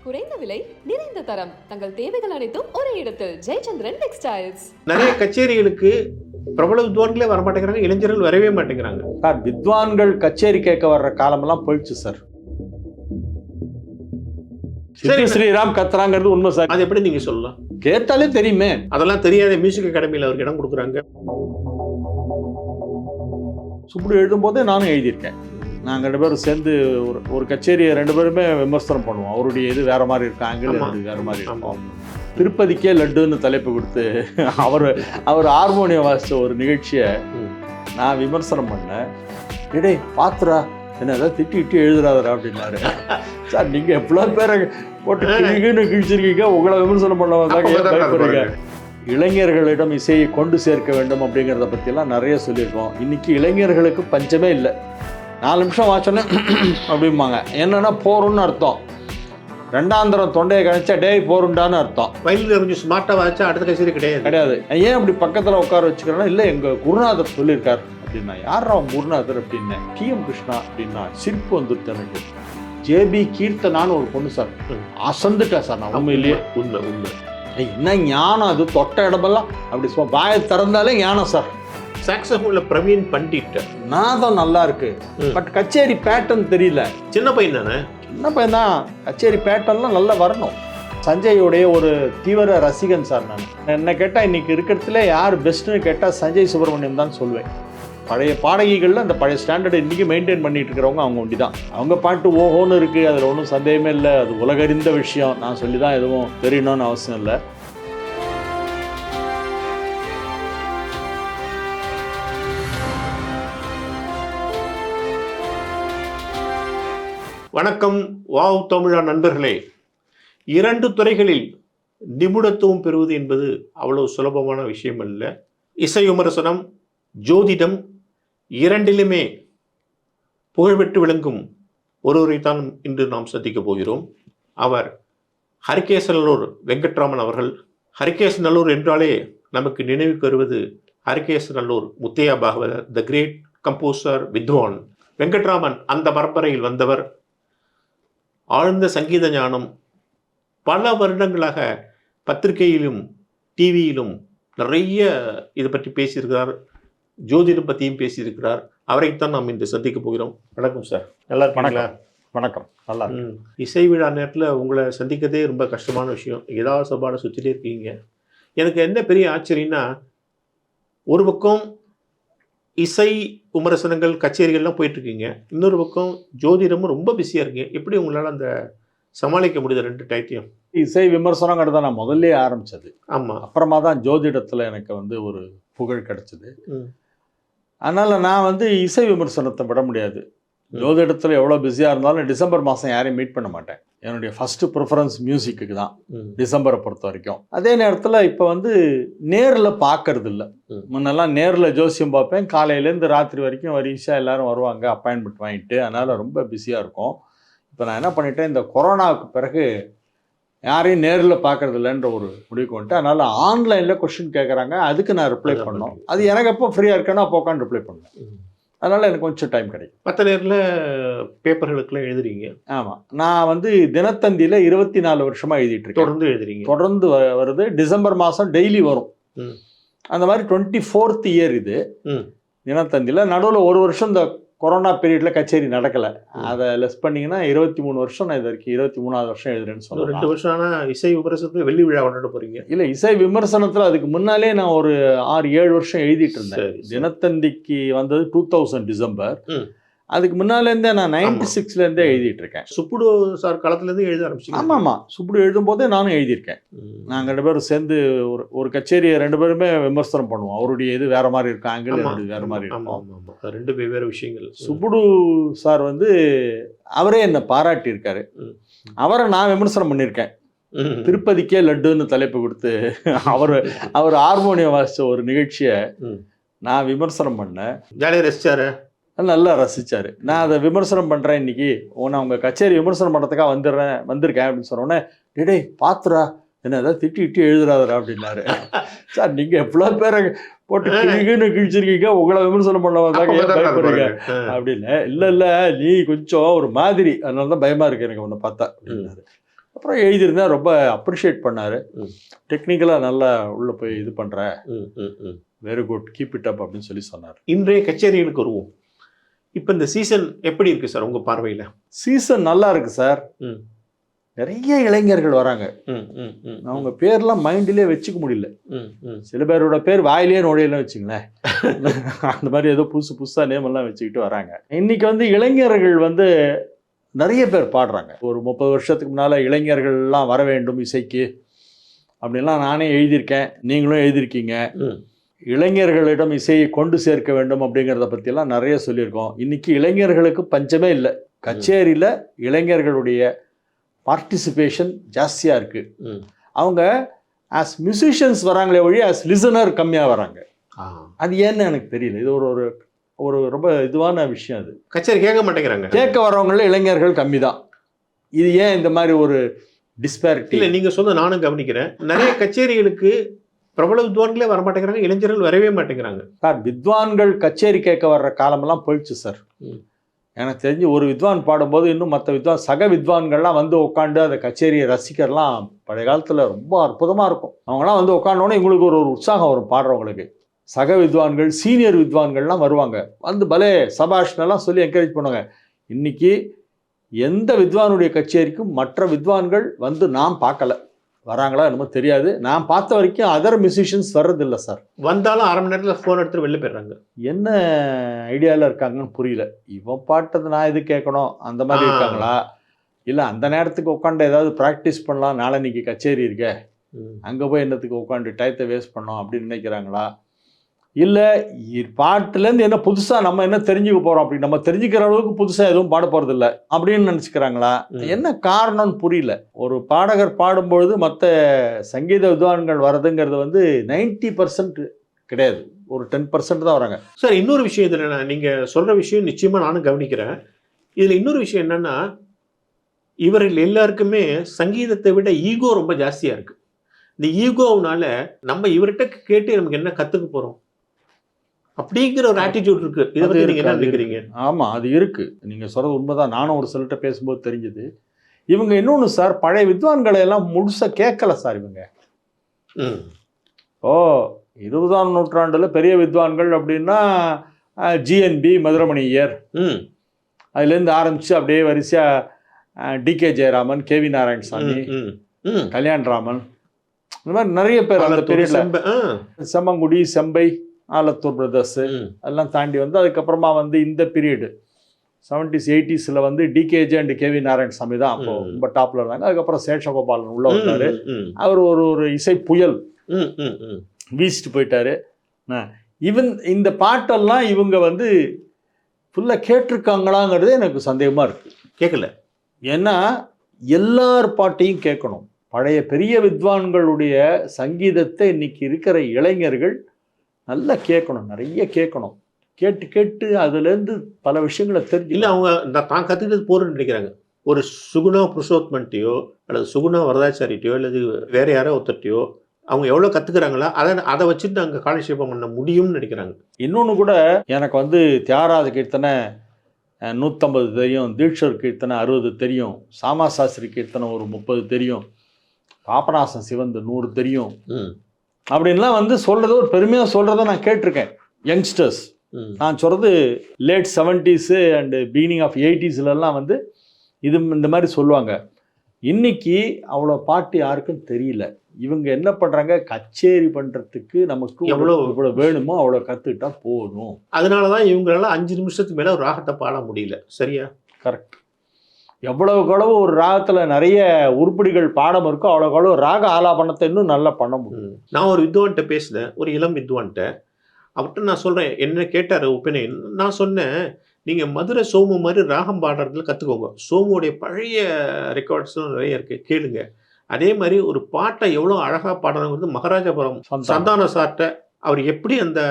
குறைந்த விலை, நிறைந்த தரம். தங்கள் தேவைகள் அனைத்தும் ஒரே இடத்தில். ஜெயச்சந்திரன் டெக்ஸ்டைல்ஸ். நிறைய கச்சேரிகளுக்கு பிரபல வித்வான்களே வர மாட்டேங்கிறாங்க, இளைஞர்கள் வரவே மாட்டேங்கிறாங்க. சார், வித்வான்கள் கச்சேரி கேட்க வர்ற காலமெல்லாம் போயிடுச்சு சார். சரி, ஸ்ரீராம் கத்துறாங்கிறது உண்மை சார். அது எப்படி நீங்க சொல்லலாம்? கேட்டாலே தெரியுமே. அதெல்லாம் தெரியாத மியூசிக் அகாடமியில் அவருக்கு இடம் கொடுக்குறாங்க. சுப்டு எழுதும் போதே நானும் எழுதியிருக்கேன். நாங்கள் 2 பேரும் சேர்ந்து ஒரு கச்சேரியை 2 பேருமே விமர்சனம் பண்ணுவோம். அவருடைய இது வேற மாதிரி இருக்கும், ஆங்கிள் வேற மாதிரி இருக்கும். திருப்பதிக்கே லட்டுன்னு தலைப்பு கொடுத்து அவர் ஹார்மோனியம் வாசித்த ஒரு நிகழ்ச்சியை நான் விமர்சனம் பண்ணேன். இடே பாத்துரா, என்ன ஏதாவது திட்டி எழுதுறாதரா அப்படின்னாரு. சார், நீங்கள் எவ்வளோ பேரை போட்டு கிழிச்சிருக்கீங்க, உங்களை விமர்சனம் பண்ண வந்தாங்க. இளைஞர்களிடம் இசையை கொண்டு சேர்க்க வேண்டும் அப்படிங்கிறத பற்றியெல்லாம் நிறைய சொல்லியிருக்கோம். இன்றைக்கி இளைஞர்களுக்கு பஞ்சமே இல்லை. 4 நிமிஷம் வாச்சோன்னே அப்படிம்பாங்க. என்னென்னா போருன்னு அர்த்தம். 2ஆந்திரம் தொண்டையை கழிச்சா டேய் போருண்டான்னு அர்த்தம். வயலில் கொஞ்சம் ஸ்மார்ட்டாக வாச்சா அடுத்த கச்சேரி கிடையாது. ஏன் அப்படி பக்கத்தில் உட்கார வச்சுக்கிறேன்னா, இல்லை எங்கள் குருநாதர் சொல்லியிருக்கார் அப்படின்னா. யாரா குருநாதர் அப்படின்னேன். TM கிருஷ்ணா அப்படின்னா. சிரிப்பு வந்துட்டு எனக்கு. JB கீர்த்தனான்னு ஒரு பொண்ணு சார், அசந்துட்டேன் சார் நான். உண்மையிலேயே உண்மை என்ன ஞானம் அது, தொட்ட இடமெல்லாம் அப்படி வாயை திறந்தாலே ஞானம் சார். சாக்ஸோஃபோன்ல பிரவீன் பண்டிட் நாதம் நல்லா இருக்கு, பட் கச்சேரி பேட்டர்ன் தெரியல. சின்ன பையன் தானே? சின்ன பையன் தான், கச்சேரி பேட்டர்ன்லாம் நல்லா வரணும். சஞ்சயோடைய ஒரு தீவிர ரசிகன் சார் நான். என்ன கேட்டால் இன்னைக்கு இருக்கிறதுல யார் பெஸ்ட்டுன்னு கேட்டால் சஞ்சய் சுப்ரமணியம் தான் சொல்வேன். பழைய பாடகிகளில் அந்த பழைய ஸ்டாண்டர்டை இன்றைக்கி மெயின்டைன் பண்ணிட்டு இருக்கிறவங்க அவங்க ஒண்டி தான். அவங்க பாட்டு ஓஹோன்னு இருக்குது, அதில் ஒன்றும் சந்தேகமே இல்லை. அது உலகறிந்த விஷயம். நான் சொல்லி தான் எதுவும் தெரியணும்னு அவசியம் இல்லை. வணக்கம் வாவ் தமிழா நண்பர்களே. 2 துறைகளில் நிபுணத்துவம் பெறுவது என்பது அவ்வளவு சுலபமான விஷயம் அல்ல. இசை விமர்சனம், ஜோதிடம், இரண்டிலுமே புகழ்பெற்று விளங்கும் ஒருவரைத்தான் இன்று நாம் சந்திக்க போகிறோம். அவர் ஹரிகேசநல்லூர் வெங்கட்ராமன் அவர்கள். ஹரிகேசநல்லூர் என்றாலே நமக்கு நினைவுக்கு வருவது Harikesanallur Muthiah Bhagavathar, the great composer, வித்வான். வெங்கட்ராமன் அந்த பரம்பரையில் வந்தவர். ஆழ்ந்த சங்கீத ஞானம். பல வருடங்களாக பத்திரிகையிலும் டிவியிலும் நிறைய இதை பற்றி பேசியிருக்கிறார். ஜோதிடம் பற்றியும் பேசியிருக்கிறார். அவரைத்தான் நாம் இன்று சந்திக்க போகிறோம். வணக்கம் சார், நல்லா இருக்கீங்களா? வணக்கம், நல்லா. இசை விழா நேரத்தில் உங்களை சந்திக்கிறதே ரொம்ப கஷ்டமான விஷயம். ஏதாவது சபாட சுற்றிட்டே இருக்கீங்க. எனக்கு என்ன பெரிய ஆச்சரியம்னா, ஒரு பக்கம் இசை விமர்சனங்கள், கச்சேரிகள்லாம் போயிட்டுருக்கீங்க, இன்னொரு பக்கம் ஜோதிடமும் ரொம்ப பிஸியாக இருக்கீங்க. எப்படி உங்களால் அந்த சமாளிக்க முடியுது 2 டைத்தையும்? இசை விமர்சனங்கிறத நான் முதல்ல ஆரம்பித்தது. ஆமாம். அப்புறமா தான் ஜோதிடத்தில் எனக்கு ஒரு புகழ் கிடச்சிது. அதனால் நான் இசை விமர்சனத்தை விட முடியாது. ஜோதிடத்தில் எவ்வளோ பிஸியாக இருந்தாலும் டிசம்பர் மாதம் யாரையும் மீட் பண்ண மாட்டேன். என்னுடைய ஃபஸ்ட்டு ப்ரிஃபரன்ஸ் மியூசிக்கு தான், டிசம்பரை பொறுத்த வரைக்கும். அதே நேரத்தில் இப்போ நேரில் பார்க்கறது இல்லை. முன்னெல்லாம் நேரில் ஜோசியம் பார்ப்பேன். காலையிலேருந்து ராத்திரி வரைக்கும் வரிசையாக எல்லோரும் வருவாங்க அப்பாயின்மெண்ட் வாங்கிட்டு. அதனால் ரொம்ப பிஸியாக இருக்கும். இப்போ நான் என்ன பண்ணிட்டேன், இந்த கொரோனாவுக்கு பிறகு யாரையும் நேரில் பார்க்கறது இல்லைன்ற ஒரு முடிவுக்கு வந்துட்டு, அதனால் ஆன்லைனில் கொஸ்டின் கேட்குறாங்க, அதுக்கு நான் ரிப்ளை பண்ணோம். அது எனக்கு எப்போ ஃப்ரீயாக இருக்கேன்னா அப்போ உட்காந்து ரிப்ளை பண்ணேன். அதனால் எனக்கு கொஞ்சம் டைம் கிடைக்கும். மற்ற நேரில் பேப்பர்களுக்கெல்லாம் எழுதுறீங்க? ஆமாம். நான் தினத்தந்தியில் 24 வருஷமாக எழுதிட்டுருக்கேன். தொடர்ந்து எழுதுறீங்க? தொடர்ந்து வருது. டிசம்பர் மாதம் டெய்லி வரும். அந்த மாதிரி 24th இயர் இது தினத்தந்தியில். நடுவில் ஒரு வருஷம் இந்த கொரோனா பீரியடில் கச்சேரி நடக்கலை. அதை லெஸ் பண்ணிங்கன்னா 23 வருஷம் நான் இது வரைக்கும் 23வது வருஷம் எழுதுறேன்னு சொல்லுவேன். 2 வருஷம் ஆனால் இசை விமர்சனத்தில் வெள்ளி விழா கொண்டாட போகிறீங்க? இல்லை, இசை விமர்சனத்தில் அதுக்கு முன்னாலே நான் ஒரு 6-7 வருஷம் எழுதிட்டு இருந்தேன். தினத்தந்திக்கு வந்தது 2000 டிசம்பர். அதுக்கு முன்னாலேருந்தே நான் 96லேருந்தே எழுதிட்டு இருக்கேன். சுப்புடு சார் காலத்துலேருந்து எழுத ஆரம்பிச்சிங்க? ஆமாம், சுப்புடு எழுதும் போதே நானும் எழுதியிருக்கேன். நாங்கள் 2 பேரும் சேர்ந்து ஒரு கச்சேரியை 2 பேருமே விமர்சனம் பண்ணுவோம். அவருடைய இது வேற மாதிரி இருக்கும், ஆங்கிள் வேற மாதிரி இருக்கும். 2 வெவ்வேறு விஷயங்கள். சுப்புடு சார் அவரே என்னை பாராட்டியிருக்காரு. அவரை நான் விமர்சனம் பண்ணியிருக்கேன். திருப்பதிக்கே லட்டுன்னு தலைப்பு கொடுத்து அவர் ஹார்மோனியம் வாசித்த ஒரு நிகழ்ச்சியை நான் விமர்சனம் பண்ணேன். ஜாலியாக ரசிச்சாரு, நல்லா ரசித்தார். நான் அதை விமர்சனம் பண்ணுறேன் இன்றைக்கி, அவங்க கச்சேரி விமர்சனம் பண்ணுறதுக்காக வந்திருக்கேன் அப்படின்னு சொன்னோன்னே, டே பாத்துரா, என்ன ஏதாவது திட்டி எழுதுறாதரா அப்படின்னாரு. சார், நீங்கள் எவ்வளோ பேரை போட்டு கிழிச்சிருக்கீங்க, உங்களை விமர்சனம் பண்ண வந்தாங்க, ஏன் பயப்படுறீங்க அப்படின்னு. இல்லை நீ கொஞ்சம் ஒரு மாதிரி, அதனால தான் பயமாக இருக்கு எனக்கு உன்னை பார்த்தா அப்படின்னாரு. அப்புறம் எழுதியிருந்தேன், ரொம்ப அப்ரிஷியேட் பண்ணார். ம். டெக்னிக்கலாக நல்லா உள்ளே போய் இது பண்ணுற, ம், ம், ம். Very good, keep it up அப்படின்னு சொல்லி சொன்னார். இன்றைய கச்சேரிகளுக்கு வருவோம். இப்போ இந்த சீசன் எப்படி இருக்கு சார் உங்க பார்வையில? சீசன் நல்லா இருக்கு சார். ம். நிறைய இளைஞர்கள் வராங்க. ம், ம், ம். அவங்க பேர்லாம் மைண்டிலே வச்சுக்க முடியல. ம், ம். சில பேரோட பேர் வாயிலே நுழையலாம் வச்சுங்களேன். அந்த மாதிரி ஏதோ புதுசாக நேம் எல்லாம் வச்சுக்கிட்டு வராங்க. இன்னைக்கு வந்து இளைஞர்கள் வந்து நிறைய பேர் பாடுறாங்க. ஒரு 30 வருஷத்துக்கு முன்னால் இளைஞர்கள்லாம் வர வேண்டும் இசைக்கு அப்படின்லாம் நானே எழுதியிருக்கேன், நீங்களும் எழுதியிருக்கீங்க. ம். இளைஞர்களிடம் இசையை கொண்டு சேர்க்க வேண்டும் அப்படிங்கிறத பற்றியெல்லாம் நிறைய சொல்லியிருக்கோம். இன்னைக்கு இளைஞர்களுக்கு பஞ்சமே இல்லை. கச்சேரியில் இளைஞர்களுடைய பார்ட்டிசிபேஷன் ஜாஸ்தியாக இருக்குது. ம். அவங்க ஆஸ் மியூசிஷியன்ஸ் வராங்களே வழி ஆஸ் லிசனர் கம்மியாக வராங்க. ஆ. அது ஏன்னு எனக்கு தெரியல. இது ஒரு ஒரு ரொம்ப இதுவான விஷயம். அது கச்சேரி கேட்க மாட்டேங்கிறாங்க. கேட்க வரவங்கள இளைஞர்கள் கம்மி தான். இது ஏன் இந்த மாதிரி ஒரு டிஸ்பேரிட்டி? இல்ல, நீங்க சொல்ல நானும் கவனிக்கிறேன். நிறைய கச்சேரிகளுக்கு பிரபல வித்வான்களே வர மாட்டேங்கிறாங்க, இளைஞர்கள் வரவே மாட்டேங்கிறாங்க. சார், வித்வான்கள் கச்சேரி கேட்க வர்ற காலமெல்லாம் போயிடுச்சு சார். ம். எனக்கு தெரிஞ்சு ஒரு வித்வான் பாடும்போது இன்னும் மற்ற சக வித்வான்கள்லாம் வந்து உட்காந்து அந்த கச்சேரியை ரசிக்கிறலாம் பழைய காலத்தில் ரொம்ப அற்புதமாக இருக்கும். அவங்களாம் வந்து உட்காந்தோன்னே இவங்களுக்கு ஒரு உற்சாகம் வரும் பாடுறவங்களுக்கு. சக வித்வான்கள், சீனியர் வித்வான்கள்லாம் வருவாங்க, வந்து பலே சபாஷ்னெல்லாம் சொல்லி என்கரேஜ் பண்ணுவாங்க. இன்னைக்கு எந்த வித்வானுடைய கச்சேரிக்கும் மற்ற வித்வான்கள் வந்து நான் பார்க்கல. வராங்களா என்னமோ தெரியாது. நான் பார்த்த வரைக்கும் அதர் மியூசிஷியன்ஸ் வர்றதில்லை சார். வந்தாலும் அரை மணி நேரத்தில் ஃபோன் எடுத்துட்டு வெளில போயிடுறாங்க. என்ன ஐடியாவில் இருக்காங்கன்னு புரியல. இவன் பாட்டது நான் எது கேட்கணும் அந்த மாதிரி இருக்காங்களா, இல்லை அந்த நேரத்துக்கு உட்காந்து ஏதாவது ப்ராக்டிஸ் பண்ணலாம், நாளைக்கு கச்சேரி இருக்க அங்கே போய் என்னத்துக்கு உட்காந்து டயத்தை வேஸ்ட் பண்ணோம் அப்படின்னு நினைக்கிறாங்களா, இல்லை பாட்டுலேருந்து என்ன புதுசாக நம்ம என்ன தெரிஞ்சுக்க போகிறோம், அப்படி நம்ம தெரிஞ்சுக்கிற அளவுக்கு புதுசாக எதுவும் பாட போகிறதில்ல அப்படின்னு நினச்சிக்கிறாங்களா, என்ன காரணம்னு புரியல. ஒரு பாடகர் பாடும்பொழுது மற்ற சங்கீத வித்வான்கள் வர்றதுங்கிறது வந்து 90% கிடையாது, ஒரு 10% தான் வராங்க. சார், இன்னொரு விஷயம் இதில் நீங்கள் சொல்கிற விஷயம் நிச்சயமாக நானும் கவனிக்கிறேன். இதில் இன்னொரு விஷயம் என்னென்னா, இவர்கள் எல்லாருக்குமே சங்கீதத்தை விட ஈகோ ரொம்ப ஜாஸ்தியாக இருக்குது. இந்த ஈகோவுனால நம்ம இவர்கிட்ட கேட்டு நமக்கு என்ன கற்றுக்க போகிறோம் அப்படிங்கிற ஒரு ஆட்டிடியூட் இருக்கு. இதை பற்றி நீங்கள் என்ன நினைக்கிறீங்க? ஆமாம், அது இருக்கு. நீங்கள் சொல்கிறது உண்மைதான். நானும் ஒரு சிலர்கிட்ட பேசும்போது தெரிஞ்சது. இவங்க இன்னொன்று சார், பழைய வித்வான்களை எல்லாம் முழுசாக கேட்கல சார் இவங்க. ஓ 20ஆம் நூற்றாண்டில் பெரிய வித்வான்கள் அப்படின்னா ஜிஎன்பி, மதுரமணியர், அதுலேருந்து ஆரம்பித்து அப்படியே வரிசையாக டிகே ஜெயராமன், கேவி நாராயணசாமி, கல்யாண்ராமன், இந்த மாதிரி நிறைய பேர் அந்த பீரியடில், செம்மங்குடி, செம்பை, ஆலத்தூர் பிரதர்ஸு அதெல்லாம் தாண்டி வந்து அதுக்கப்புறமா வந்து இந்த பீரியடு 70s 80s வந்து டிகேஜே அண்ட் கேவி நாராயணசாமி தான் அப்போ ரொம்ப டாப்ல இருந்தாங்க. அதுக்கப்புறம் சேஷகோபாலன் உள்ள வந்தாரு. அவர் ஒரு இசை புயல் வீசிட்டு போயிட்டாரு. இந்த பாட்டெல்லாம் இவங்க வந்து ஃபுல்லாக கேட்டிருக்காங்களாங்கிறது எனக்கு சந்தேகமாக இருக்குது. கேட்கல. ஏன்னா எல்லார் பாட்டையும் கேட்கணும். பழைய பெரிய வித்வான்களுடைய சங்கீதத்தை இன்னைக்கு இருக்கிற இளைஞர்கள் நல்லா கேட்கணும், நிறைய கேட்கணும். கேட்டு கேட்டு அதுலேருந்து பல விஷயங்களை தெரிஞ்சு இல்லை, அவங்க தான் கற்றுக்கிட்டது போகிறேன்னு நினைக்கிறாங்க. ஒரு சுகுணா புருஷோத்மன்ட்டையோ அல்லது சுகுணா வரதாச்சாரிட்டையோ அல்லது வேற யாரோ ஒருத்தட்டையோ அவங்க எவ்வளோ கற்றுக்குறாங்களா அதை வச்சுட்டு அங்கே காலட்சேபம் பண்ண முடியும்னு நினைக்கிறாங்க. இன்னொன்று கூட எனக்கு வந்து தியாகராஜ கீர்த்தனை 150 தெரியும், தீட்சர் கீர்த்தனை 60 தெரியும், சாமாசாஸ்திரி கீர்த்தனை ஒரு 30 தெரியும், பாபநாசம் சிவந்து 100 தெரியும் அப்படின்லாம் வந்து சொல்கிறது, ஒரு பெருமையாக சொல்கிறத நான் கேட்டிருக்கேன். யங்ஸ்டர்ஸ், நான் சொல்கிறது late 70s and beginning of 80sலாம் வந்து இந்த மாதிரி சொல்லுவாங்க. இன்னைக்கு அவ்வளோ பாட்டு யாருக்கும் தெரியல. இவங்க என்ன பண்ணுறாங்க, கச்சேரி பண்ணுறதுக்கு நமக்கு இவ்வளோ வேணுமோ அவ்வளோ கற்றுக்கிட்டா போதும். அதனால தான் இவங்களால 5 நிமிஷத்துக்கு மேலே ஒரு ராகத்தை பாட முடியல. சரியா? கரெக்ட். எவ்வளவுக்கு அளவு ஒரு ராகத்தில் நிறைய உருப்படிகள் பாடம் இருக்கோ அவ்வளோக்கு அளவு ராக ஆலாபனத்தை இன்னும் நல்லா பண்ண முடியும். நான் ஒரு வித்வான்கிட்ட பேசினேன், ஒரு இளம் வித்வான்கிட்ட. அவர்கிட்ட நான் சொல்கிறேன், என்ன கேட்டார் ஒப்பீனியன். நான் சொன்னேன், நீங்கள் மதுரை சோமு மாதிரி ராகம் பாடுறதுல கற்றுக்கோங்க. சோமுடைய பழைய ரெக்கார்ட்ஸ்லாம் நிறைய இருக்குது, கேளுங்க. அதே மாதிரி ஒரு பாட்டை எவ்வளோ அழகாக பாடணுங்கிறது மகாராஜபுரம் சந்தான சார்ட்ட அவர் எப்படி அந்த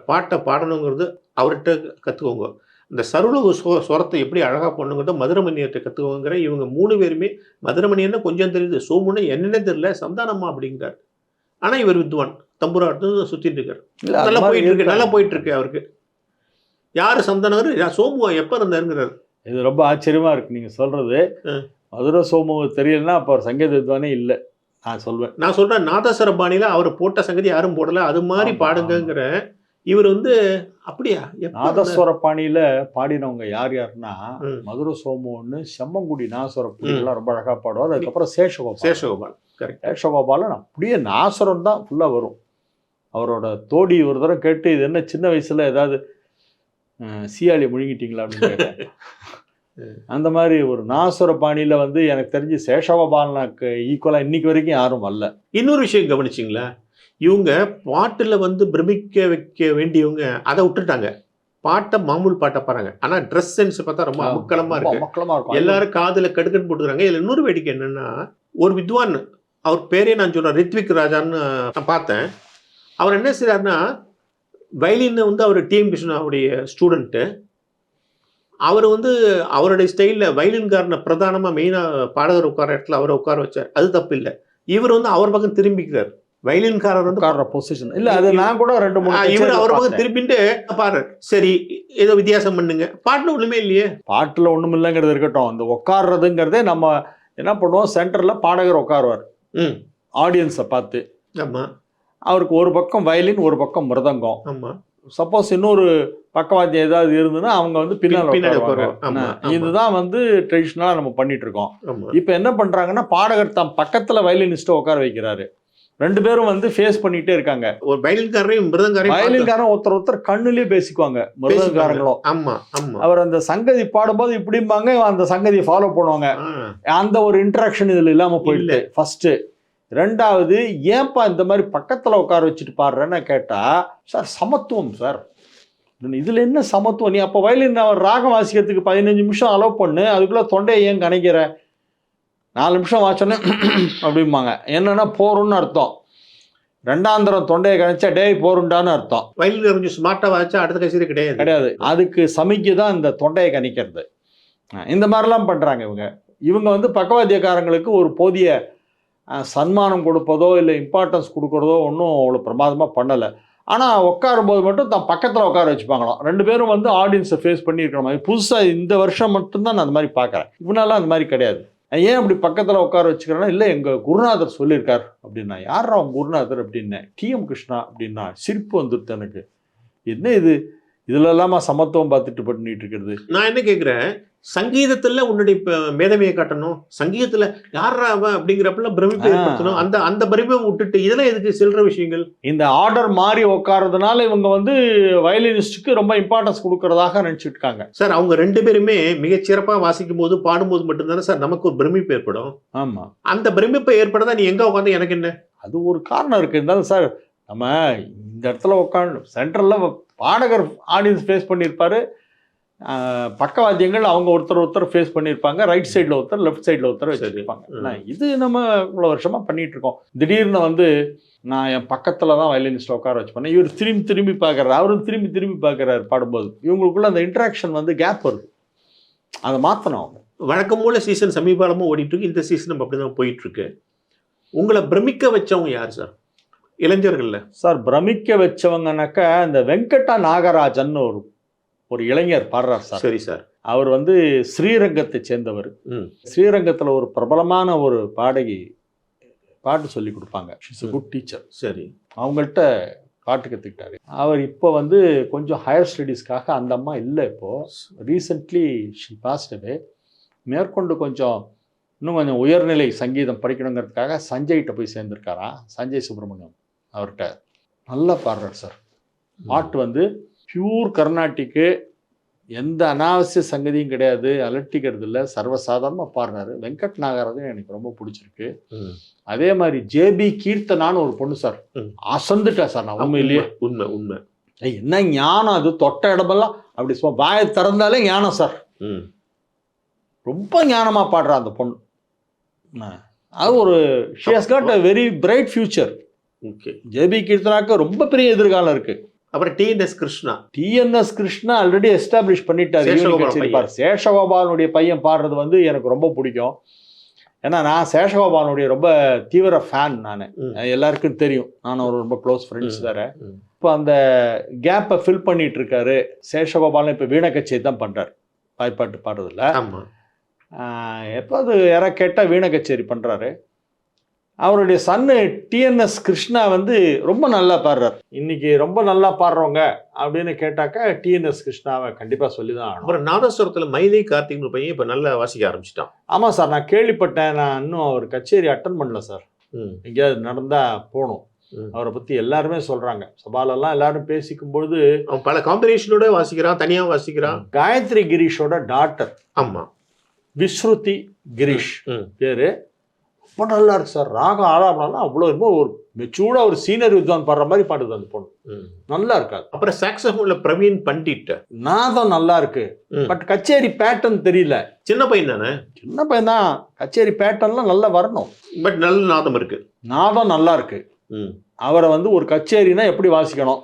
பாட்டை பாடணுங்கிறது அவர்கிட்ட கற்றுக்கோங்க. இந்த சருளவு ஸ்வரத்தை எப்படி அழகாக பண்ணுங்கிறத மதுரமணியர்கிட்ட கற்றுக்கோங்கிற. இவங்க 3 பேருமே, மதுரமணியர்னா கொஞ்சம் தெரியுது, சோமுன்னா என்னென்ன தெரியல, சந்தானம்மா அப்படிங்கிறார். ஆனால் இவர் வித்வான், தம்புராட்டு சுற்றிட்டு இருக்கார். நல்லா போயிட்டு இருக்கு அவருக்கு. யார் சந்தானவர், சோமுவா எப்போ இருந்தாருங்கிறார். இது ரொம்ப ஆச்சரியமாக இருக்குது நீங்கள் சொல்கிறது. மதுரை சோமு தெரியலன்னா அப்போ சங்கீத வித்வானே இல்லை நான் சொல்வேன். நான் சொல்றேன் நாதஸ்வர பாணியில அவர் போட்ட சங்கதி யாரும் போடல, அது மாதிரி பாடுங்கிற இவர் வந்து அப்படியா? நாதஸ்வர பாணியில பாடினவங்க யார் யாருன்னா மதுரை சோமு ஒன்று, செம்மங்குடி நாதஸ்வர பாணியெல்லாம் ரொம்ப அழகா பாடுவார். அதுக்கப்புறம் சேஷகோபால் சேஷகோபாலன் அப்படியே நாசரம் தான் ஃபுல்லா வரும். அவரோட தோடி ஒரு தடவை கேட்டு இது என்ன சின்ன வயசுல ஏதாவது சீயாளி முழுங்கிட்டீங்களா அப்படின்னு கேட்டேன். அந்த மாதிரி ஒரு நாசுர பாணியில வந்து எனக்கு தெரிஞ்சு சேஷகோபாலனுக்கு ஈக்குவலா இன்னைக்கு வரைக்கும் யாரும் வரல. இன்னொரு விஷயம் கவனிச்சிங்களா, இவங்க பாட்டுல வந்து பிரமிக்க வைக்க வேண்டியவங்க அதை விட்டுட்டாங்க, பாட்டை மாமூல் பாட்டை பாருங்க. ஆனா ட்ரெஸ் சென்ஸ் பார்த்தா ரொம்ப அமக்களமா இருக்கு. எல்லாரும் காதுல கடுக்கன்னு போட்டுக்கிறாங்க. இதுல இன்னொரு வேடிக்கை என்னன்னா, ஒரு வித்வான், அவர் பேரே நான் சொல்றேன், ரித்விக் ராஜான்னு நான் பார்த்தேன். அவர் என்ன செய்யறாருன்னா, வயலின் வந்து அவர் டிஎம் கிருஷ்ணாவுடைய ஸ்டூடெண்ட்டு. அவர் வந்து அவருடைய ஸ்டைலில் வயலின்காரனை பிரதானமாக மெயினாக பாடகர் உட்கார இடத்துல அவரை உட்கார வச்சார். அது தப்பு இல்லை. இவர் வந்து அவர் பக்கம் திரும்பிக்கிறார். வயலின்காரர் வந்து பொசிஷன் இல்லை, அது நான் கூட 2-3 இவர் அவர் பக்கம் திரும்பிட்டு பாரு, சரி ஏதோ வித்தியாசம் பண்ணுங்க, பாட்டில் ஒன்றுமே இல்லையே. பாட்டில் ஒன்றும் இல்லைங்கிறது இருக்கட்டும், அந்த உட்கார்றதுங்கிறதே நம்ம என்ன பண்ணுவோம், சென்டரில் பாடகர் உட்காருவார் ஆடியன்ஸை பார்த்து. ஆமாம். அவருக்கு ஒரு பக்கம் வயலின், ஒரு பக்கம் மிருதங்கம். ஆமாம். சப்போஸ் இன்னொரு பக்கவாத்தியம் ஏதாவது இருந்ததுன்னா அவங்க வந்து பின்னாடி. இதுதான் வந்து ட்ரெடிஷ்னலாக நம்ம பண்ணிட்டு இருக்கோம். இப்போ என்ன பண்றாங்கன்னா, பாடகர் தம் பக்கத்துல வயலினிஸ்ட்டை உட்கார வைக்கிறாரு. 2 பேரும் வந்து ஃபேஸ் பண்ணிட்டே இருக்காங்க. ஒரு வயலின்காரரையும் வயலின்காரன் ஒருத்தர் கண்ணுலயே பேசிக்குவாங்க மிருதங்காரங்களும். ஆமா ஆமா. அவர் அந்த சங்கதி பாடும்போது இப்படிம்பாங்க, அந்த சங்கதியை ஃபாலோ பண்ணுவாங்க. அந்த ஒரு இன்டராக்ஷன் இதுல இல்லாம போயிடுது ஃபர்ஸ்ட். 2வது, ஏன்பா இந்த மாதிரி பக்கத்தில் உட்கார வச்சுட்டு பாடுறேன்னு கேட்டால், சார் சமத்துவம் சார், இதில் என்ன சமத்துவம்? நீ அப்போ வயலின் ராகம் வாசிக்கிறதுக்கு 15 நிமிஷம் அலோவ் பண்ணு, அதுக்குள்ளே தொண்டையை ஏன் கணைக்கிற? 4 நிமிஷம் வாச்சோன்னே அப்படிம்பாங்க. என்னன்னா போருன்னு அர்த்தம். 2ஆந்தரம் தொண்டையை கணைச்சா டேய் போருண்டான்னு அர்த்தம். வயலின் கொஞ்சம் ஸ்மார்ட்டாக வாச்சா அடுத்த கச்சேரி கிடையாது. அதுக்கு சமைக்கு தான் இந்த தொண்டையை கணிக்கிறது. இந்த மாதிரிலாம் பண்ணுறாங்க இவங்க வந்து பக்கவாத்தியக்காரங்களுக்கு ஒரு போதிய சன்மானம் கொடுப்பதோ இல்லை இம்பார்ட்டன்ஸ் கொடுக்குறதோ ஒன்றும் அவ்வளோ பிரமாதமாக பண்ணலை. ஆனால் உட்காரும்போது மட்டும் தான் பக்கத்தில் உட்கார வச்சுப்பாங்களாம். 2 பேரும் வந்து ஆடியன்ஸை ஃபேஸ் பண்ணியிருக்கிற மாதிரி. புதுசாக இந்த வருஷம் மட்டும்தான் நான் அந்த மாதிரி பார்க்குறேன். இவனாலாம் அந்த மாதிரி கிடையாது. ஏன் அப்படி பக்கத்தில் உட்கார வச்சுக்கிறேன்னா, இல்லை எங்கள் குருநாதர் சொல்லியிருக்கார் அப்படின்னா. யாரா அவங்க குருநாதர் அப்படின்னேன். டிஎம் கிருஷ்ணா அப்படின்னா சிரிப்பு வந்துடுது எனக்கு. என்ன இது, இதுல இல்லாம சமத்துவம் பார்த்துட்டு பண்ணிட்டு இருக்கிறது? நான் என்ன கேட்குறேன், சங்கீதத்துல உன்னுடைய மேதமையை காட்டணும், சங்கீதத்துல யாரா அவன் அப்படிங்கிறப்பெல்லாம் பிரமிப்பை ஏற்படுத்தணும். அந்த பிரமிப்பை விட்டுட்டு இதெல்லாம் எதுக்கு செல்ற விஷயங்கள்? இந்த ஆர்டர் மாறி உட்கார்றதுனால இவங்க வந்து வயலினிஸ்டுக்கு ரொம்ப இம்பார்ட்டன்ஸ் கொடுக்கறதாக நினைச்சிட்டு இருக்காங்க. சார் அவங்க 2 பேருமே மிகச்சிறப்பா வாசிக்கும் போது பாடும்போது மட்டும்தானே சார் நமக்கு ஒரு பிரமிப்பு ஏற்படும். ஆமா, அந்த பிரமிப்பை ஏற்படுத்தா நீ எங்க உட்காந்து எனக்கு என்ன? அது ஒரு காரணம் இருக்கு. இருந்தாலும் சார் நம்ம இந்த இடத்துல உட்காந்து சென்ட்ரல்ல பாடகர் ஆடியன்ஸ் ஃபேஸ் பண்ணியிருப்பாரு, பக்கவாத்தியங்கள் அவங்க ஒருத்தர் ஃபேஸ் பண்ணியிருப்பாங்க, ரைட் சைடில் ஒருத்தர் லெஃப்ட் சைடில் ஒருத்தர் வச்சுருப்பாங்க. இது நம்ம இவ்வளோ வருஷமாக பண்ணிட்டு இருக்கோம். திடீர்னு வந்து நான் என் பக்கத்தில் தான் வயலினிஸ்ட்டை உட்கார வச்சு பண்ணேன், இவர் திரும்பி பார்க்குறாரு, அவரும் திரும்பி பார்க்குறாரு பாடும்போது. இவங்களுக்குள்ள அந்த இன்ட்ராக்ஷன் வந்து கேப் வருது, அதை மாற்றணும். அவங்க வழக்கம் போல சீசன் சமீபகாலமாக ஓடிட்டுருக்கு, இந்த சீசன் நம்ம அப்படி தான் போயிட்டுருக்கு. உங்களை பிரமிக்க வச்சவங்க யார் சார் இளைஞர்கள்ல? சார் பிரமிக்க வச்சவங்கனாக்கா இந்த வெங்கடா நாகராஜன் ஒரு இளைஞர் பாடுறார் சார். சரி சார். அவர் வந்து ஸ்ரீரங்கத்தை சேர்ந்தவர். ஸ்ரீரங்கத்தில் ஒரு பிரபலமான ஒரு பாடகி பாட்டு சொல்லி கொடுப்பாங்க. She's a good teacher. சரி. அவங்கள்ட்ட பாட்டு கற்றுக்கிட்டாரு. அவர் இப்போ வந்து கொஞ்சம் ஹையர் ஸ்டடீஸ்க்காக, அந்த அம்மா இல்லை இப்போது, ரீசெண்ட்லி ஷி பாஸ்ட் அவே. மேற்கொண்டு இன்னும் கொஞ்சம் உயர்நிலை சங்கீதம் படிக்கணுங்கிறதுக்காக சஞ்சய்கிட்ட போய் சேர்ந்துருக்காராம். சஞ்சய் சுப்பிரமணியம் அவர்கிட்ட நல்லா பாடுறார் சார். பாட்டு வந்து பியூர் கர்நாட்டிக்கு, எந்த அனாவசிய சங்கதியும் கிடையாது, அலட்டிக்கிறது இல்லை, சர்வசாதாரணமாக பாடுறாரு. வெங்கட் நாகராஜன் எனக்கு ரொம்ப பிடிச்சிருக்கு. அதே மாதிரி ஜேபி கீர்த்தனான்னு ஒரு பொண்ணு சார், அசந்துட்டா சார். நான் உண்மையிலேயே உண்மை என்ன ஞானம் அது, தொட்ட இடமெல்லாம் அப்படி வாயை திறந்தாலே ஞானம் சார். ரொம்ப ஞானமாக பாடுறா அந்த பொண்ணு. அது ஒரு she has got a very bright future. Okay. JP கீர்த்தனாக்கு ரொம்ப பெரிய எதிர்காலம் இருக்கு. அப்புறம் டிஎன்எஸ் கிருஷ்ணா ஆல்ரெடி எஸ்டாப்ளிஷ் பண்ணிட்டாரு. சேஷகோபாலனுடைய பையன் பாடுறது வந்து எனக்கு ரொம்ப பிடிக்கும். ஏன்னா நான் சேஷகோபாலனுடைய ரொம்ப தீவிர ஃபேன். நான் எல்லாருக்கும் தெரியும், நான் ஒரு ரொம்ப க்ளோஸ் ஃப்ரெண்ட்ஸ் வேற. இப்போ அந்த கேப்பை ஃபில் பண்ணிட்டு இருக்காரு சேஷகோபாலன். இப்போ வீணை கச்சேரி தான் பண்றாரு, வாய்ப்பாட்டு பாடுறதில்ல. எப்போது யாராவது கேட்டால் வீணை கச்சேரி பண்ணுறாரு. அவருடைய சன்னு டிஎன்எஸ் கிருஷ்ணா வந்து ரொம்ப நல்லா பாடுறார். இன்னைக்கு ரொம்ப நல்லா பாடுறவங்க அப்படின்னு கேட்டாக்கா டிஎன்எஸ் கிருஷ்ணாவை கண்டிப்பாக சொல்லி தான் ஆகணும். அப்புறம் நாதஸ்வரத்தில் மைதை கார்த்திக்னு பையன் இப்போ நல்லா வாசிக்க ஆரம்பிச்சிட்டான். ஆமாம் சார், நான் கேள்விப்பட்டேன். நான் இன்னும் அவர் கச்சேரி அட்டன் பண்ணல சார். எங்கேயாவது நடந்தால் போகணும். அவரை பற்றி எல்லாருமே சொல்கிறாங்க. சபாலெல்லாம் எல்லாரும் பேசிக்கும்பொழுது அவன் பல காம்பினேஷனோட வாசிக்கிறான், தனியாக வாசிக்கிறான். காயத்ரி கிரீஷோட டாக்டர். ஆமாம், விஸ்ருதி கிரீஷ் பேர். ரொம்ப நல்லா இருக்கு சார். ராகம் ஆலாபனா அவ்வளோ ரொம்ப ஒரு மெச்சூர்டாக ஒரு சீனியர் வித்வான் பாடுற மாதிரி பாடுது அந்த பொண்ணு. நல்லா இருக்காது. அப்புறம் சாக்ஸோஃபோன்ல பிரவீன் பண்டிட். நாதம் நல்லா இருக்கு, பட் கச்சேரி பேட்டர்ன் தெரியல. சின்ன பையன் தானே? சின்ன பையன் தான். கச்சேரி பேட்டர்ன்லாம் நல்லா வரணும், பட் நல்ல நாதம் இருக்கு. நாதம் நல்லா இருக்கு. அவரை வந்து ஒரு கச்சேரினா எப்படி வாசிக்கணும்,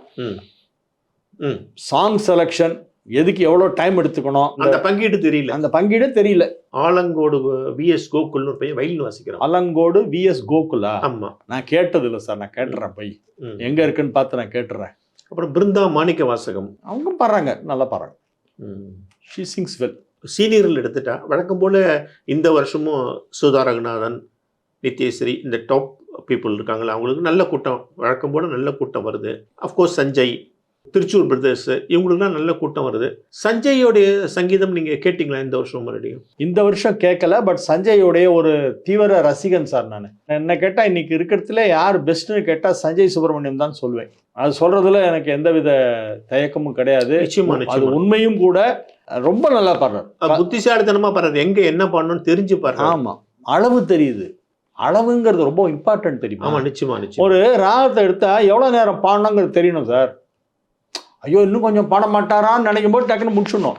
சாங் செலக்ஷன், எதுக்கு எவ்வளோ டைம் எடுத்துக்கணும், அந்த பங்கீடு தெரியல. அந்த பங்கீடு தெரியல. ஆலங்கோடு விஎஸ் கோகுல்னு ஒரு பையன் வயலின் வாசிக்கிறான். ஆலங்கோடு விஎஸ் கோகுலா? ஆமா, நான் கேட்டது இல்லை சார். நான் கேட்டுறேன், போய் எங்க இருக்குன்னு பார்த்து நான் கேட்டுறேன். அப்புறம் பிருந்தா மாணிக்க வாசகம் அவங்க பாடுறாங்க, நல்லா பாடுறாங்க. She Singh well. சீனியரில் எடுத்துட்டா வழக்கம் போல இந்த வருஷமும் சுதா ரகுநாதன், நித்யஸ்ரீ, இந்த டாப் பீப்புள் இருக்காங்களா, அவங்களுக்கு நல்ல கூட்டம், வழக்கம் போல நல்ல கூட்டம் வருது. அஃப்கோர்ஸ் சஞ்சய், திருச்சூர் பிரதர்ஸ், இவங்களுக்குலாம் நல்ல கூட்டம் வருது. சஞ்சயோடைய சங்கீதம் நீங்கள் கேட்டிங்களா இந்த வருஷம் மறுபடியும்? இந்த வருஷம் கேட்கல, பட் சஞ்சயோடைய ஒரு தீவிர ரசிகன் சார். நான் என்ன கேட்டால் இன்னைக்கு இருக்கிறதுல யார் பெஸ்ட்னு கேட்டால் சஞ்சய் சுப்பிரமணியம் தான் சொல்வேன். அது சொல்றதுல எனக்கு எந்தவித தயக்கமும் கிடையாது. அது உண்மையும் கூட. ரொம்ப நல்லா பாடுறாரு, புத்திசாலித்தனமா பாடுறாரு. எங்க என்ன பண்ணணும்னு தெரிஞ்சு பாடுறாரு. ஆமா, அளவு தெரியுது. அளவுங்கிறது ரொம்ப இம்பார்ட்டன்ட் தெரியும். ஆமா, நிச்சயமா நிச்சயம். ஒரு ராகத்தை எடுத்தா எவ்வளவு நேரம் பாடணுங்கிறது தெரியணும் சார். ஐயோ இன்னும் கொஞ்சம் பாட மாட்டாரான்னு நினைக்கும் போது டக்குன்னு முடிச்சிடணும்.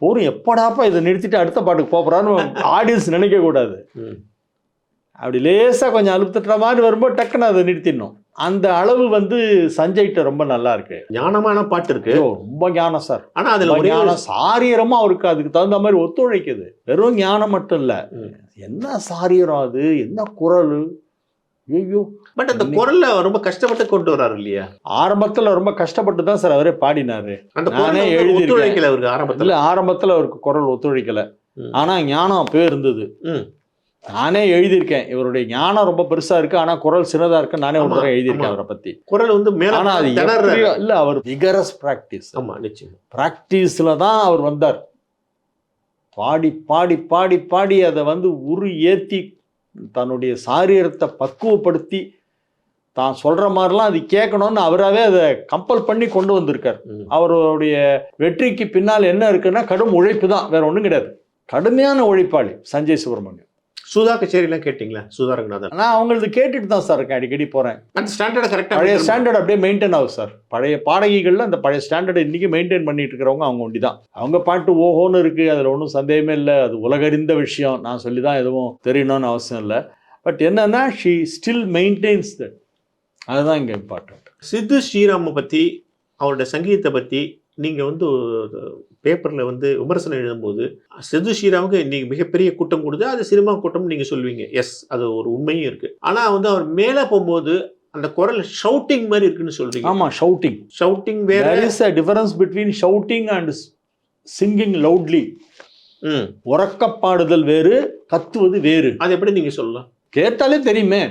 போரும் எப்படாப்பா இதை நிறுத்திட்டு அடுத்த பாட்டுக்கு போறான்னு ஆடியன்ஸ் நினைக்க கூடாது. அப்படி லேசா கொஞ்சம் அழுத்தட்டுற மாதிரி வரும்போது டக்குன்னு அதை நிறுத்திடணும். அந்த அளவு வந்து சஞ்சய்கிட்ட ரொம்ப நல்லா இருக்கு. ஞானமான பாட்டு இருக்கு, ரொம்ப ஞானம் சார். ஆனா அதுல ஞானம், சாரீரமும் அவருக்கு அதுக்கு தகுந்த மாதிரி ஒத்துழைக்குது. வெறும் ஞானம் மட்டும் இல்ல, என்ன சாரீரம் அது, என்ன குரல். ஐயோ, பட் அந்த குரல்ல ரொம்ப கஷ்டப்பட்டு கொண்டு வர்றாரு இல்லையா? ஆரம்பத்துல ரொம்ப கஷ்டப்பட்டு தான் சார் அவரே பாடினாரு. நானே எழுதியிருக்கேன் அவருக்கு ஆரம்பத்துல. ஆரம்பத்துல அவருக்கு குரல் ஒத்துழைக்கல, ஆனா ஞானம் அப்பவே இருந்தது. நானே எழுதியிருக்கேன், இவருடைய ஞானம் ரொம்ப பெருசா இருக்கு, ஆனா குரல் சின்னதா இருக்கு. நானே ஒரு தடவை எழுதியிருக்கேன் அவரை பத்தி. குரல் வந்து ஆனா அது இல்ல, அவர் விகரஸ் பிராக்டிஸ். ஆமா, நிச்சயம் பிராக்டிஸ்ல தான் அவர் வந்தார். பாடி பாடி பாடி பாடி அதை வந்து உரு ஏத்தி தன்னுடைய சாரீரத்தை பக்குவப்படுத்தி தான் சொல்ற மாதிரிலாம் அது கேட்கணும்னு அவராகவே அதை கம்பல் பண்ணி கொண்டு வந்திருக்கார். அவருடைய வெற்றிக்கு பின்னால் என்ன இருக்குன்னா கடும் உழைப்பு தான், வேற ஒன்றும் கிடையாது. கடுமையான உழைப்பாளி சஞ்சய் சுப்பிரமணியம். சுதா கச்சேரிலாம் கேட்டிங்களா? சுதா ரகுநாதன் நான் அவங்களுக்கு கேட்டுட்டு தான் சார் இருக்கேன், அடிக்கடி போறேன். அந்த ஸ்டாண்டர்ட் கரெக்டாக, பழைய ஸ்டாண்டர்ட் அப்படியே மெயின்டைன் ஆகும் சார். பழைய பாடகிகள்ல அந்த பழைய ஸ்டாண்டர்ட் இன்னைக்கு மெயின்டைன் பண்ணிட்டு இருக்கிறவங்க அவங்க ஒண்டி தான். அவங்க பாட்டு ஓஹோன்னு இருக்கு, அதில் ஒன்றும் சந்தேகமே இல்லை. அது உலகறிந்த விஷயம், நான் சொல்லி தான் எதுவும் தெரியணும்னு அவசியம் இல்லை. பட் என்னன்னா ஷீ ஸ்டில் மெயின்டைன்ஸ் தட். அதுதான் இங்கே இம்பார்ட்டன்ட். சித்து ஸ்ரீராமை பற்றி, அவருடைய சங்கீதத்தை பற்றி நீங்கள் வந்து பேப்பரில் வந்து விமர்சனம் எழுதும்போது சித்து ஸ்ரீராமுக்கு இன்னைக்கு மிகப்பெரிய கூட்டம் கொடுத்து அது சினிமா கூட்டம்னு நீங்கள் சொல்லுவீங்க. எஸ், அது ஒரு உண்மையும் இருக்குது. ஆனால் வந்து அவர் மேலே போகும்போது அந்த குரல் ஷவுட்டிங் மாதிரி இருக்குன்னு சொல்றீங்க. ஆமா, ஷவுட்டிங். ஷவுட்டிங் வேற. there is a difference between shouting and singing loudly. உறக்க பாடுதல் வேறு, கத்துவது வேறு. அது எப்படி நீங்க சொல்லலாம்? கேட்டாலே தெரியுமே.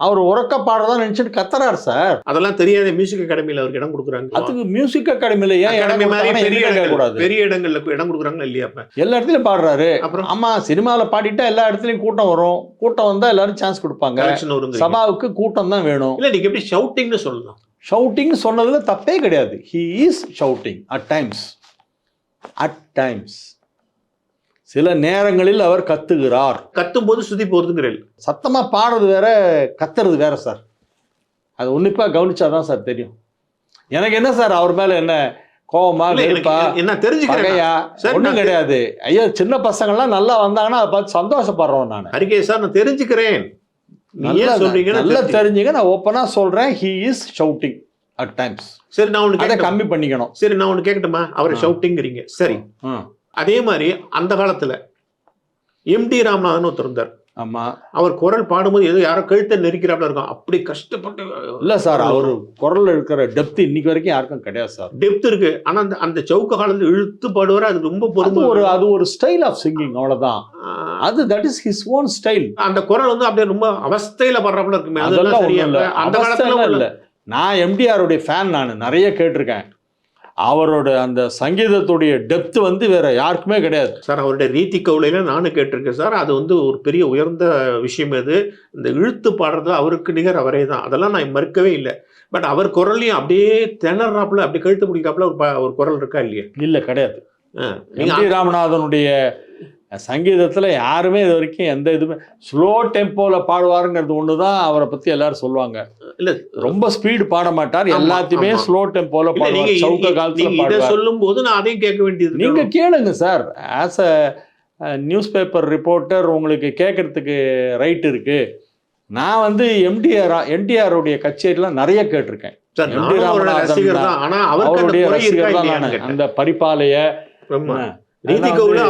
அவர் உறக்க பாடுறதா நினைச்சிட்டு கத்துறாரு சார். அதெல்லாம் தெரியாத மியூசிக் அகாடமியில அவருக்கு இடம் கொடுக்குறாங்க. அதுக்கு மியூசிக் அகாடமியில ஏன் பெரிய இடங்கள்ல இடம் கொடுக்குறாங்களா இல்லையா? எல்லா இடத்துலயும் பாடுறாரு. அப்புறம் ஆமா, சினிமாவில பாடிட்டா எல்லா இடத்துலயும் கூட்டம் வரும். கூட்டம் வந்தா எல்லாரும் சான்ஸ் கொடுப்பாங்க. சபாவுக்கு கூட்டம் தான் வேணும். இல்ல, நீங்க எப்படி ஷவுட்டிங்னு சொல்லலாம்? ஷவுட்டிங் சொன்னதுல தப்பே கிடையாது. he is shouting at times. சில நேரங்களில் அவர் கத்துகிறார். கத்தும் போது சுத்தி போறதுங்கிறேன். சத்தமா பாடுறது வேற, கத்துறது வேற சார். அது உன்னிப்பா கவனிச்சாதான் சார் தெரியும். எனக்கு என்ன சார் அவர் மேல என்ன கோவமா, வெறுப்பா, என்ன தெரிஞ்சுக்கையா? ஒண்ணும் கிடையாது. ஐயோ, சின்ன பசங்கள்லாம் நல்லா வந்தாங்கன்னா அதை பார்த்து சந்தோஷப்படுறோம். நான் ஹரிகே சார், நான் தெரிஞ்சுக்கிறேன். நல்லா தெரிஞ்சுங்க. நான் ஓப்பனா சொல்றேன், he is shouting at times. சரி, நான் ஒண்ணு கம்மி பண்ணிக்கணும். சரி, நான் ஒண்ணு கேட்கட்டுமா? அவர் ஷவுட்டிங்கிறீங்க, சரி. அதே மாதிரி அந்த காலத்துல எம்டி ராமநாதன் ஒருத்தர் இருந்தார். ஆமா. அவர் குரல் பாடும்போது ஏதோ யாரோ கழுத்தை நெரிக்கிறாப்புல இருக்கும், அப்படி கஷ்டப்பட்டு. இல்ல சார், அவர் குரல்ல இருக்கிற டெப்த் இன்னைக்கு வரைக்கும் யாருக்கும் கிடையாது சார். டெப்த் இருக்கு, ஆனா அந்த அந்த சவுக்க காலத்துல இழுத்து பாடுவார், அது ரொம்ப பொறுமை. அது ஒரு ஸ்டைல் ஆஃப் சிங்கிங், அவ்வளவுதான். அது that is his own style. அந்த குரல் வந்து அப்படியே ரொம்ப அவஸ்தையில பாடுறாப்புல இருக்குமே, அதெல்லாம் சரியா இல்ல. அந்த காலத்துல இல்ல. நான் எம்டிஆருடைய ஃபேன், நான் நிறைய கேட்டிருக்கேன். அவரோட அந்த சங்கீதத்துடைய டெப்த் வந்து வேற யாருக்குமே கிடையாது சார். அவருடைய ரீதி கவுளையில நானும் கேட்டிருக்கேன் சார். அது வந்து ஒரு பெரிய உயர்ந்த விஷயம். அது இந்த இழுத்து பாடுறது அவருக்கு நிகர் அவரே தான், அதெல்லாம் நான் மறுக்கவே இல்லை. பட் அவர் குரல்லையும் அப்படியே திணறாப்புல, அப்படி கழுத்து பிடிக்காப்புல ஒரு குரல் இருக்கா இல்லையா? இல்லை, கிடையாது. ராமநாதனுடைய சங்கீதத்தில் யாருமே இது வரைக்கும் எந்த இதுவுமே ஸ்லோ டெம்போவில் பாடுவாருங்கிறது ஒன்று தான் அவரை பற்றி எல்லாரும் சொல்லுவாங்க. இல்லை, ரொம்ப ஸ்பீடு பாட மாட்டார், எல்லாத்தையுமே ஸ்லோ டெம்போவில் பாடுவார். சவுக்க காலத்தில் இதை சொல்லும் போது நான் அதையும் கேட்க வேண்டியது. நீங்கள் கேளுங்க sir, as a news paper reporter உங்களுக்கு கேட்கறதுக்கு ரைட் இருக்கு. நான் வந்து என்டிஆருடைய கச்சேரிலாம் நிறைய கேட்டிருக்கேன். அவருடைய ரசிகர் தான் நான். அந்த பரிபாலைய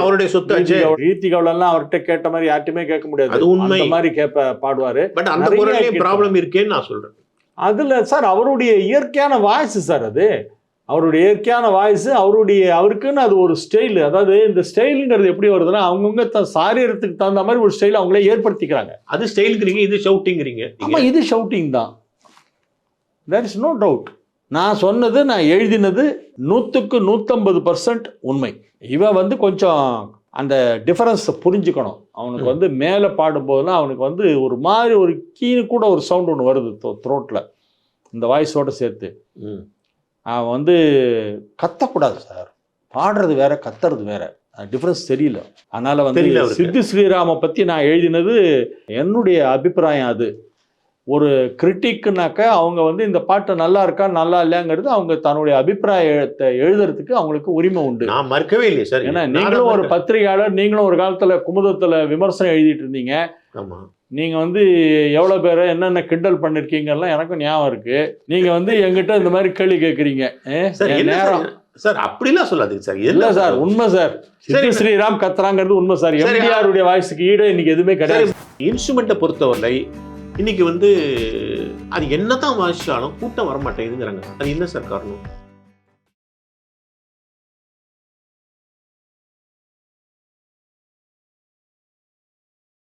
அவருடைய சொத்து ரீதி கவுலெல்லாம் அவர்கிட்ட கேட்ட மாதிரி யார்ட்டுமே கேட்க முடியாது. அது உண்மை. அந்த மாதிரி பாடுவாரு. பட் அந்த குரல்ல ப்ராப்ளம் இருக்கேன்னு நான் சொல்றேன். அதுல சார் அவருடைய இயற்கையான வாய்ஸ் சார், அது அவருடைய இயற்கையான வாய்ஸ், அவருக்குன்னு அது ஒரு ஸ்டைல். அதாவது இந்த ஸ்டைலுங்கிறது எப்படி வருதுன்னா, அவங்கவுங்க சாரீரத்துக்கு தகுந்த மாதிரி ஒரு ஸ்டைல் அவங்களே ஏற்படுத்திக்கிறாங்க. அது ஸ்டைலுங்கிறீங்க, இது ஷவுட்டிங்கிறீங்க. ஆமா, இது ஷவுட்டிங் தான். There is no doubt. நான் சொன்னது, நான் எழுதினது 100க்கு 150% உண்மை. இவன் வந்து கொஞ்சம் அந்த டிஃபரன்ஸை புரிஞ்சுக்கணும். அவனுக்கு வந்து மேலே பாடும்போதுலாம் அவனுக்கு வந்து ஒரு மாதிரி ஒரு கீழே கூட ஒரு சவுண்ட் ஒன்று வருது த்ரோட்டில், இந்த வாய்ஸோடு சேர்த்து. அவன் வந்து கத்தக்கூடாது சார், பாடுறது வேற கத்துறது வேற, டிஃப்ரென்ஸ் தெரியல. அதனால் வந்து சித்து ஸ்ரீராமை பற்றி நான் எழுதினது என்னுடைய அபிப்பிராயம். அது ஒரு கிரிட்டிக்குனாக்க அவங்க வந்து இந்த பாட்டு நல்லா இருக்கா நல்லா இல்லையாங்கிறது அவங்க தன்னுடைய அபிப்பிராயத்தை எழுதுறதுக்கு அவங்களுக்கு உரிமை உண்டு. நான் மறுக்கவே இல்லை சார். ஏன்னா நீங்களும் ஒரு பத்திரிகையாளர், நீங்களும் ஒரு காலத்தில் குமுதத்தில் விமர்சனம் எழுதிட்டு இருந்தீங்க. நீங்கள் வந்து எவ்வளோ பேரை என்னென்ன கிண்டல் பண்ணிருக்கீங்கலாம் எனக்கும் ஞாபகம் இருக்கு. நீங்கள் வந்து எங்கிட்ட இந்த மாதிரி கேள்வி கேட்குறீங்க. நேரம் சார் அப்படிலாம் சொல்லாதீங்க சார். இல்லை சார், உண்மை சார். சித்து ஸ்ரீராம் கத்துறாங்கிறது உண்மை சார். எம்டிஆருடைய வாய்ஸுக்கு ஈடு இன்னைக்கு எதுவுமே கிடையாது. இன்ஸ்ட்ருமெண்ட்டை பொறுத்தவரை இன்னைக்கு வந்து அது என்னதான் வாசிச்சாலும் கூட்டம் வரமாட்டேங்குதுங்கிறாங்க. அது என்ன சார் காரணம்?